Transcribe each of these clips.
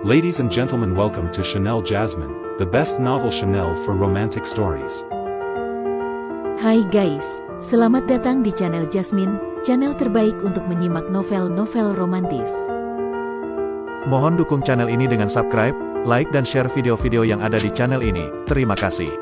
Ladies and gentlemen, welcome to Chanel Jasmine, the best novel Chanel for romantic stories. Hai guys, selamat datang di channel Jasmine, channel terbaik untuk menyimak novel-novel romantis. Mohon dukung channel ini dengan subscribe, like dan share video-video yang ada di channel ini. Terima kasih.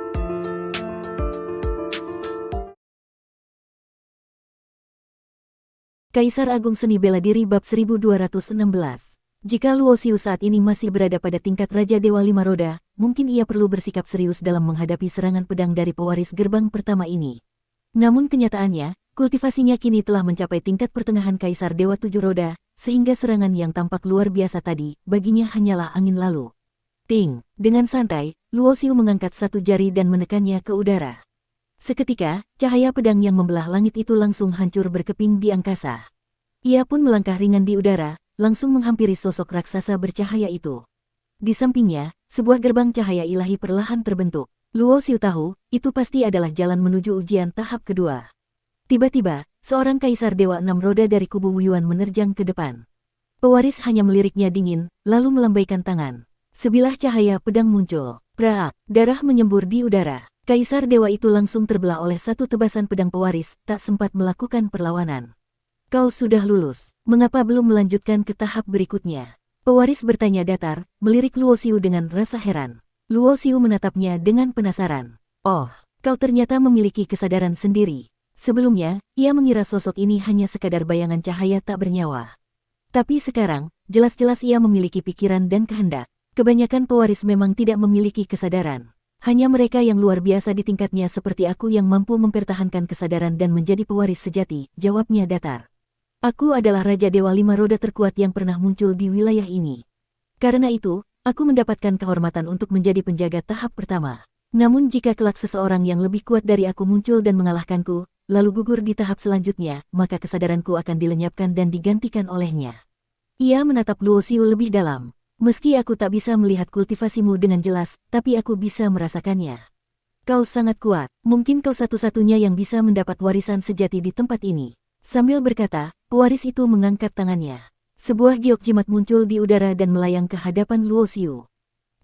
Kaisar Agung Seni Bela Diri Bab 1216. Jika Luo Xiu saat ini masih berada pada tingkat Raja Dewa Lima Roda, mungkin ia perlu bersikap serius dalam menghadapi serangan pedang dari pewaris gerbang pertama ini. Namun kenyataannya, kultivasinya kini telah mencapai tingkat pertengahan Kaisar Dewa Tujuh Roda, sehingga serangan yang tampak luar biasa tadi, baginya hanyalah angin lalu. Ting, dengan santai, Luo Xiu mengangkat satu jari dan menekannya ke udara. Seketika, cahaya pedang yang membelah langit itu langsung hancur berkeping di angkasa. Ia pun melangkah ringan di udara, langsung menghampiri sosok raksasa bercahaya itu. Di sampingnya, sebuah gerbang cahaya ilahi perlahan terbentuk. Luo Xiu tahu, itu pasti adalah jalan menuju ujian tahap kedua. Tiba-tiba, seorang kaisar Dewa Enam Roda dari kubu Wu Yuan menerjang ke depan. Pewaris hanya meliriknya dingin, lalu melambaikan tangan. Sebilah cahaya pedang muncul. Praak, darah menyembur di udara. Kaisar Dewa itu langsung terbelah oleh satu tebasan pedang pewaris, tak sempat melakukan perlawanan. Kau sudah lulus, mengapa belum melanjutkan ke tahap berikutnya? Pewaris bertanya datar, melirik Luo Xiu dengan rasa heran. Luo Xiu menatapnya dengan penasaran. Oh, kau ternyata memiliki kesadaran sendiri. Sebelumnya, ia mengira sosok ini hanya sekadar bayangan cahaya tak bernyawa. Tapi sekarang, jelas-jelas ia memiliki pikiran dan kehendak. Kebanyakan pewaris memang tidak memiliki kesadaran. Hanya mereka yang luar biasa di tingkatnya seperti aku yang mampu mempertahankan kesadaran dan menjadi pewaris sejati, jawabnya datar. Aku adalah Raja Dewa Lima Roda terkuat yang pernah muncul di wilayah ini. Karena itu, aku mendapatkan kehormatan untuk menjadi penjaga tahap pertama. Namun jika kelak seseorang yang lebih kuat dari aku muncul dan mengalahkanku, lalu gugur di tahap selanjutnya, maka kesadaranku akan dilenyapkan dan digantikan olehnya. Ia menatap Luo Xiu lebih dalam. Meski aku tak bisa melihat kultivasimu dengan jelas, tapi aku bisa merasakannya. Kau sangat kuat, mungkin kau satu-satunya yang bisa mendapat warisan sejati di tempat ini. Sambil berkata, pewaris itu mengangkat tangannya. Sebuah giok jimat muncul di udara dan melayang ke hadapan Luo Xiu.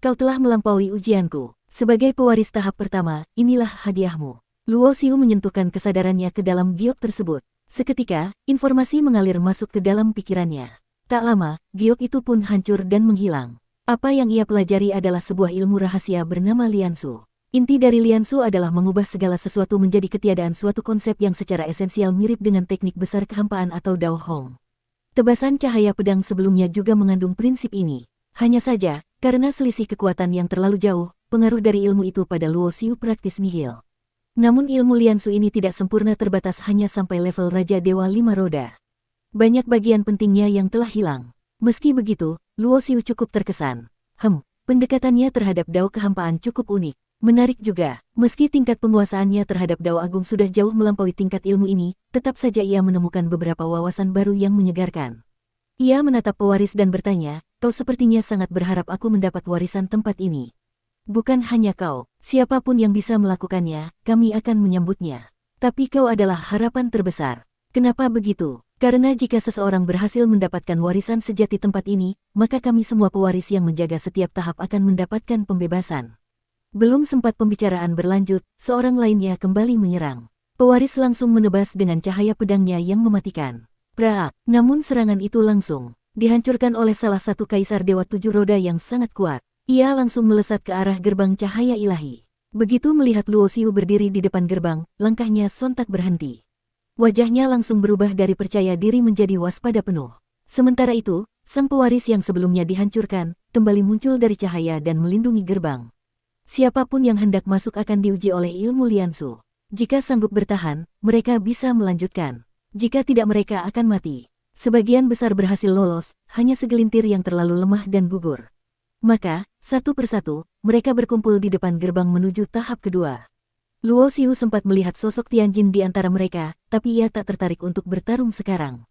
Kau telah melampaui ujianku. Sebagai pewaris tahap pertama, inilah hadiahmu. Luo Xiu menyentuhkan kesadarannya ke dalam giok tersebut. Seketika, informasi mengalir masuk ke dalam pikirannya. Tak lama, giok itu pun hancur dan menghilang. Apa yang ia pelajari adalah sebuah ilmu rahasia bernama Liansu. Inti dari Liansu adalah mengubah segala sesuatu menjadi ketiadaan suatu konsep yang secara esensial mirip dengan teknik besar kehampaan atau Dao Hong. Tebasan cahaya pedang sebelumnya juga mengandung prinsip ini. Hanya saja, karena selisih kekuatan yang terlalu jauh, pengaruh dari ilmu itu pada Luo Xiu praktis nihil. Namun ilmu Liansu ini tidak sempurna, terbatas hanya sampai level Raja Dewa Lima Roda. Banyak bagian pentingnya yang telah hilang. Meski begitu, Luo Xiu cukup terkesan. Pendekatannya terhadap Dao kehampaan cukup unik. Menarik juga, meski tingkat penguasaannya terhadap Dao Agung sudah jauh melampaui tingkat ilmu ini, tetap saja ia menemukan beberapa wawasan baru yang menyegarkan. Ia menatap pewaris dan bertanya, kau sepertinya sangat berharap aku mendapat warisan tempat ini. Bukan hanya kau, siapapun yang bisa melakukannya, kami akan menyambutnya. Tapi kau adalah harapan terbesar. Kenapa begitu? Karena jika seseorang berhasil mendapatkan warisan sejati tempat ini, maka kami semua pewaris yang menjaga setiap tahap akan mendapatkan pembebasan. Belum sempat pembicaraan berlanjut, seorang lainnya kembali menyerang. Pewaris langsung menebas dengan cahaya pedangnya yang mematikan. Praak, namun serangan itu langsung dihancurkan oleh salah satu kaisar Dewa Tujuh Roda yang sangat kuat. Ia langsung melesat ke arah gerbang cahaya ilahi. Begitu melihat Luo Xiu berdiri di depan gerbang, langkahnya sontak berhenti. Wajahnya langsung berubah dari percaya diri menjadi waspada penuh. Sementara itu, sang pewaris yang sebelumnya dihancurkan, kembali muncul dari cahaya dan melindungi gerbang. Siapapun yang hendak masuk akan diuji oleh ilmu Liansu. Jika sanggup bertahan, mereka bisa melanjutkan. Jika tidak, mereka akan mati. Sebagian besar berhasil lolos, hanya segelintir yang terlalu lemah dan gugur. Maka, satu persatu, mereka berkumpul di depan gerbang menuju tahap kedua. Luo Xiu sempat melihat sosok Tianjin di antara mereka, tapi ia tak tertarik untuk bertarung sekarang.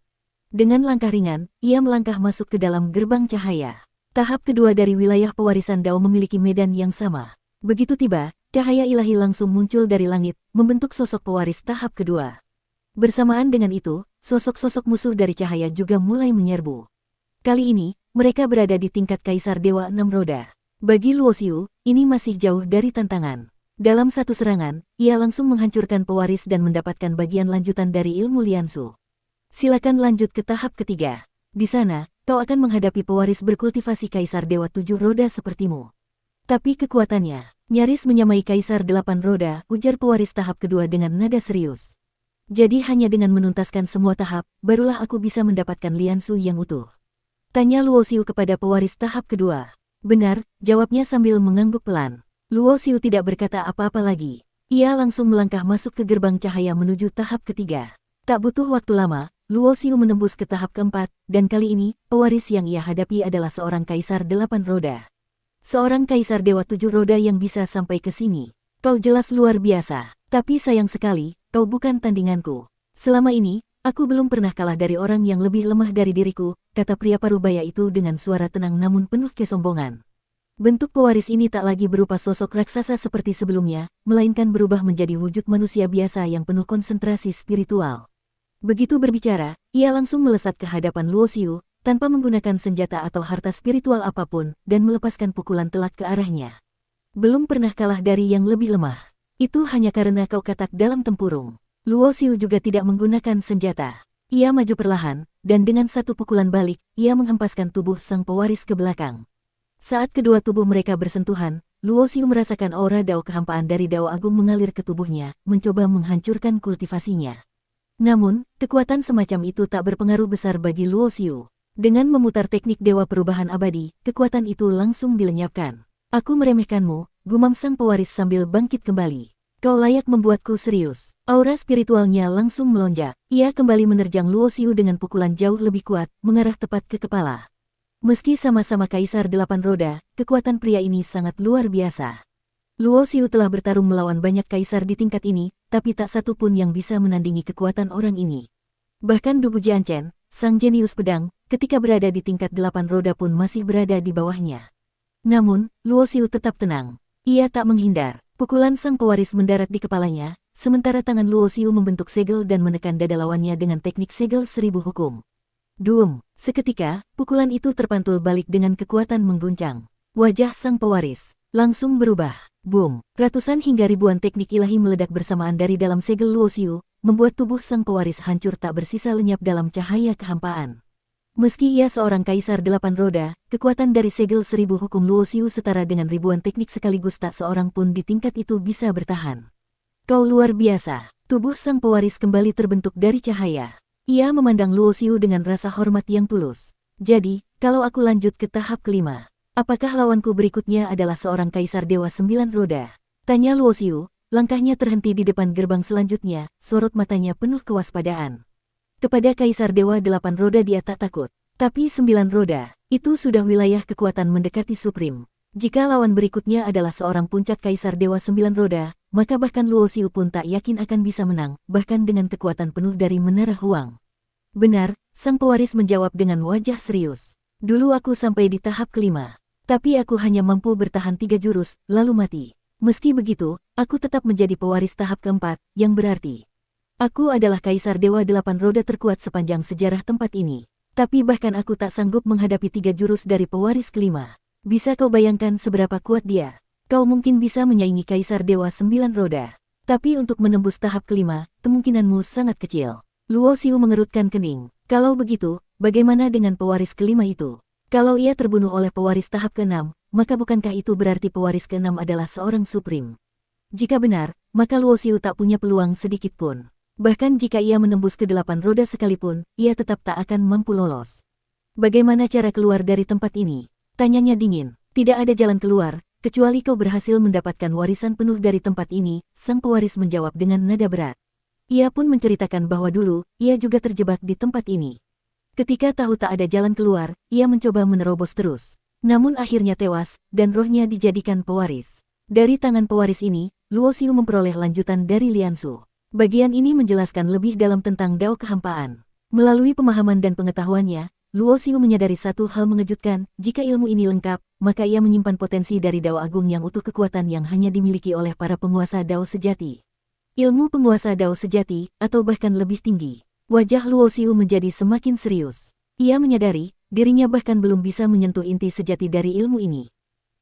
Dengan langkah ringan, ia melangkah masuk ke dalam gerbang cahaya. Tahap kedua dari wilayah pewarisan Dao memiliki medan yang sama. Begitu tiba, cahaya ilahi langsung muncul dari langit, membentuk sosok pewaris tahap kedua. Bersamaan dengan itu, sosok-sosok musuh dari cahaya juga mulai menyerbu. Kali ini, Mereka berada di tingkat Kaisar Dewa 6 Roda. Bagi Luo Xiu, ini masih jauh dari tantangan. Dalam satu serangan, ia langsung menghancurkan pewaris dan mendapatkan bagian lanjutan dari ilmu Liansu. Silakan lanjut ke tahap ketiga. Di sana, kau akan menghadapi pewaris berkultivasi Kaisar Dewa 7 Roda sepertimu. Tapi kekuatannya nyaris menyamai Kaisar 8 Roda, ujar pewaris tahap kedua dengan nada serius. Jadi hanya dengan menuntaskan semua tahap, barulah aku bisa mendapatkan Liansu yang utuh. Tanya Luo Xiu kepada pewaris tahap kedua. Benar, jawabnya sambil mengangguk pelan. Luo Xiu tidak berkata apa-apa lagi. Ia langsung melangkah masuk ke gerbang cahaya menuju tahap ketiga. Tak butuh waktu lama, Luo Xiu menembus ke tahap keempat, dan kali ini, pewaris yang ia hadapi adalah seorang Kaisar 8 Roda. Seorang Kaisar Dewa 7 Roda yang bisa sampai ke sini. Kau jelas luar biasa, tapi sayang sekali, kau bukan tandinganku. Selama ini, aku belum pernah kalah dari orang yang lebih lemah dari diriku, kata pria parubaya itu dengan suara tenang namun penuh kesombongan. Bentuk pewaris ini tak lagi berupa sosok raksasa seperti sebelumnya, melainkan berubah menjadi wujud manusia biasa yang penuh konsentrasi spiritual. Begitu berbicara, ia langsung melesat ke hadapan Luo Xiu, tanpa menggunakan senjata atau harta spiritual apapun, dan melepaskan pukulan telak ke arahnya. Belum pernah kalah dari yang lebih lemah. Itu hanya karena kau katak dalam tempurung. Luo Xiu juga tidak menggunakan senjata. Ia maju perlahan, dan dengan satu pukulan balik, ia menghempaskan tubuh sang pewaris ke belakang. Saat kedua tubuh mereka bersentuhan, Luo Xiu merasakan aura dao kehampaan dari dao agung mengalir ke tubuhnya, mencoba menghancurkan kultivasinya. Namun, kekuatan semacam itu tak berpengaruh besar bagi Luo Xiu. Dengan memutar teknik dewa perubahan abadi, kekuatan itu langsung dilenyapkan. Aku meremehkanmu, gumam sang pewaris sambil bangkit kembali. Kau layak membuatku serius. Aura spiritualnya langsung melonjak. Ia kembali menerjang Luo Xiu dengan pukulan jauh lebih kuat, mengarah tepat ke kepala. Meski sama-sama Kaisar 8 Roda, kekuatan pria ini sangat luar biasa. Luo Xiu telah bertarung melawan banyak kaisar di tingkat ini, tapi tak satu pun yang bisa menandingi kekuatan orang ini. Bahkan Dugu Jianchen, sang jenius pedang, ketika berada di tingkat 8 Roda pun masih berada di bawahnya. Namun, Luo Xiu tetap tenang. Ia tak menghindar. Pukulan sang pewaris mendarat di kepalanya, sementara tangan Luo Xiu membentuk segel dan menekan dada lawannya dengan teknik segel 1000 hukum. Duum! Seketika, pukulan itu terpantul balik dengan kekuatan mengguncang. Wajah sang pewaris langsung berubah. Boom! Ratusan hingga ribuan teknik ilahi meledak bersamaan dari dalam segel Luo Xiu, membuat tubuh sang pewaris hancur tak bersisa lenyap dalam cahaya kehampaan. Meski ia seorang Kaisar 8 Roda, kekuatan dari segel 1000 hukum Luo Xiu setara dengan ribuan teknik sekaligus tak seorang pun di tingkat itu bisa bertahan. Kau luar biasa. Tubuh sang pewaris kembali terbentuk dari cahaya. Ia memandang Luo Xiu dengan rasa hormat yang tulus. Jadi, kalau aku lanjut ke tahap kelima, apakah lawanku berikutnya adalah seorang Kaisar Dewa 9 Roda? Tanya Luo Xiu, langkahnya terhenti di depan gerbang selanjutnya, sorot matanya penuh kewaspadaan. Kepada Kaisar Dewa 8 Roda dia tak takut. Tapi 9 Roda, itu sudah wilayah kekuatan mendekati Supreme. Jika lawan berikutnya adalah seorang puncak Kaisar Dewa 9 Roda, maka bahkan Luo Xiu pun tak yakin akan bisa menang, bahkan dengan kekuatan penuh dari Menara Huang. Benar, sang pewaris menjawab dengan wajah serius. Dulu aku sampai di tahap kelima. Tapi aku hanya mampu bertahan 3 jurus, lalu mati. Meski begitu, aku tetap menjadi pewaris tahap keempat, yang berarti aku adalah Kaisar Dewa 8 Roda terkuat sepanjang sejarah tempat ini. Tapi bahkan aku tak sanggup menghadapi 3 jurus dari pewaris kelima. Bisa kau bayangkan seberapa kuat dia? Kau mungkin bisa menyaingi Kaisar Dewa 9 Roda. Tapi untuk menembus tahap kelima, kemungkinanmu sangat kecil. Luo Xiu mengerutkan kening. Kalau begitu, bagaimana dengan pewaris kelima itu? Kalau ia terbunuh oleh pewaris tahap ke-6, maka bukankah itu berarti pewaris ke-6 adalah seorang Supreme? Jika benar, maka Luo Xiu tak punya peluang sedikit pun. Bahkan jika ia menembus ke 8 roda sekalipun, ia tetap tak akan mampu lolos. Bagaimana cara keluar dari tempat ini? Tanyanya dingin. Tidak ada jalan keluar, kecuali kau berhasil mendapatkan warisan penuh dari tempat ini, sang pewaris menjawab dengan nada berat. Ia pun menceritakan bahwa dulu, ia juga terjebak di tempat ini. Ketika tahu tak ada jalan keluar, ia mencoba menerobos terus. Namun akhirnya tewas, dan rohnya dijadikan pewaris. Dari tangan pewaris ini, Luo Xiu memperoleh lanjutan dari Liansu. Bagian ini menjelaskan lebih dalam tentang Dao kehampaan. Melalui pemahaman dan pengetahuannya, Luo Xiu menyadari satu hal mengejutkan, jika ilmu ini lengkap, maka ia menyimpan potensi dari Dao Agung yang utuh, kekuatan yang hanya dimiliki oleh para penguasa Dao sejati. Ilmu penguasa Dao sejati, atau bahkan lebih tinggi. Wajah Luo Xiu menjadi semakin serius. Ia menyadari, dirinya bahkan belum bisa menyentuh inti sejati dari ilmu ini.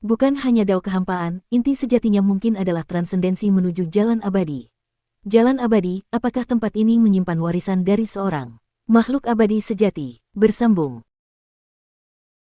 Bukan hanya dao kehampaan, inti sejatinya mungkin adalah transendensi menuju jalan abadi. Jalan abadi, apakah tempat ini menyimpan warisan dari seorang makhluk abadi sejati? Bersambung.